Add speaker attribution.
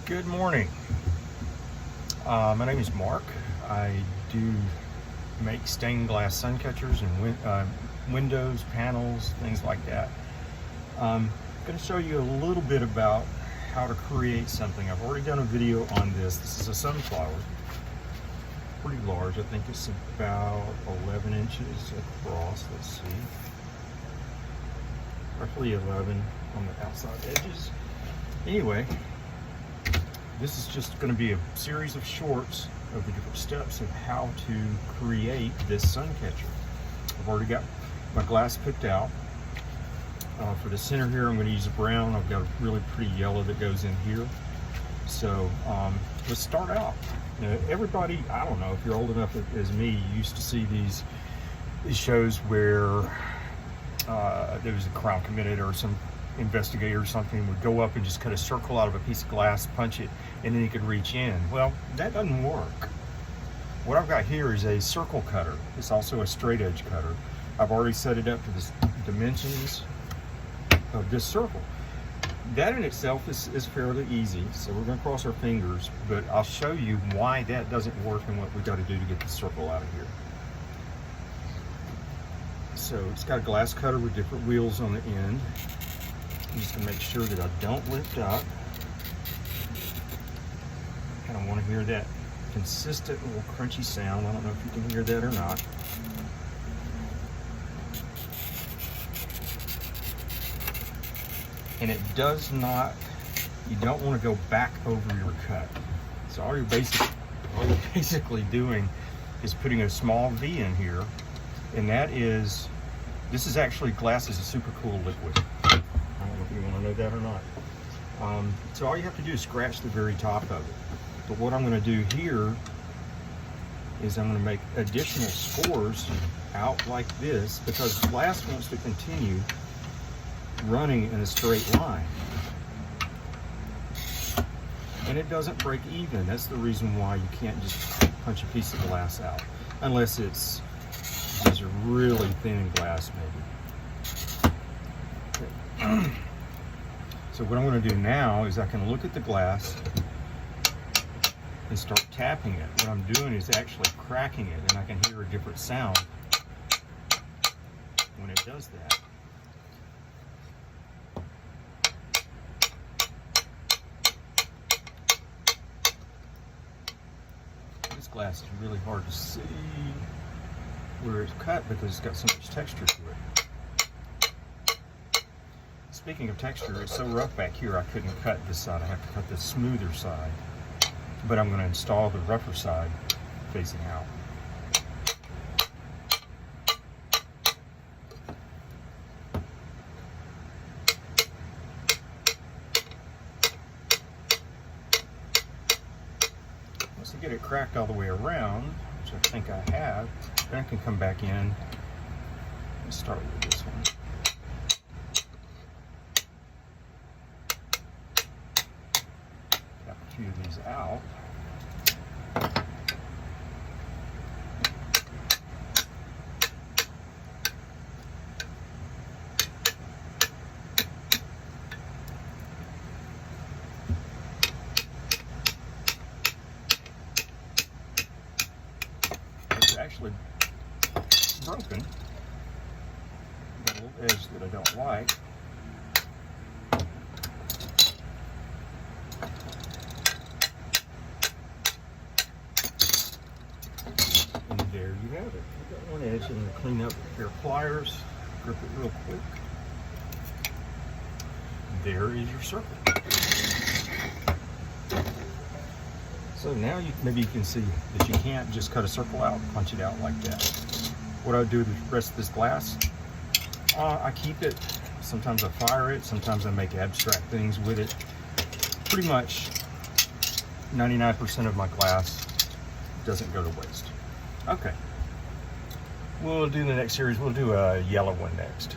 Speaker 1: Good morning. My name is Mark. I do make stained glass sun catchers and windows, panels, things like that. I'm going to show you a little bit about how to create something. I've already done a video on this. This is a sunflower. Pretty large. I think it's about 11 inches across. Let's see. Roughly 11 on the outside edges. Anyway, this is just going to be a series of shorts of the different steps of how to create this sun catcher. I've already got my glass picked out. For the center here, I'm going to use a brown. I've got a really pretty yellow that goes in here. So let's start out. Now, everybody, I don't know if you're old enough as me, you used to see these shows where there was a crime committed or some investigator or something would go up and just cut a circle out of a piece of glass, punch it, and then he could reach in. Well, that doesn't work. What I've got here is a circle cutter. It's also a straight edge cutter. I've already set it up to the dimensions of this circle. That in itself is fairly easy, so we're going to cross our fingers, but I'll show you why that doesn't work and what we got to do to get the circle out of here. So it's got a glass cutter with different wheels on the end. I'm just going to make sure that I don't lift up. Kind of want to hear that consistent little crunchy sound. I don't know if you can hear that or not. And it does not, you don't want to go back over your cut. So all you're basically doing is putting a small V in here, and that is, this is actually, glass is a super cool liquid. I don't know if you want to know that or not. So all you have to do is scratch the very top of it. But what I'm going to do here is I'm going to make additional scores out like this, because glass wants to continue running in a straight line. And it doesn't break even. That's the reason why you can't just punch a piece of glass out. Unless it's just really thin glass, maybe. Okay. So what I'm going to do now is I can look at the glass and start tapping it. What I'm doing is actually cracking it, and I can hear a different sound when it does that. This glass is really hard to see where it's cut because it's got so much texture to it. Speaking of texture, it's so rough back here I couldn't cut this side. I have to cut the smoother side. But I'm going to install the rougher side facing out. Once I get it cracked all the way around, which I think I have, then I can come back in and start with this one. Got a few of these out. Actually broken. Got a little edge that I don't like. And there you have it. I've got one edge. I'm going to clean up a pair of pliers, grip it real quick. There is your circle. So now maybe you can see that you can't just cut a circle out and punch it out like that. What I do with the rest of this glass, I keep it. Sometimes I fire it, sometimes I make abstract things with it. Pretty much 99% of my glass doesn't go to waste. Okay. We'll do the next series, we'll do a yellow one next.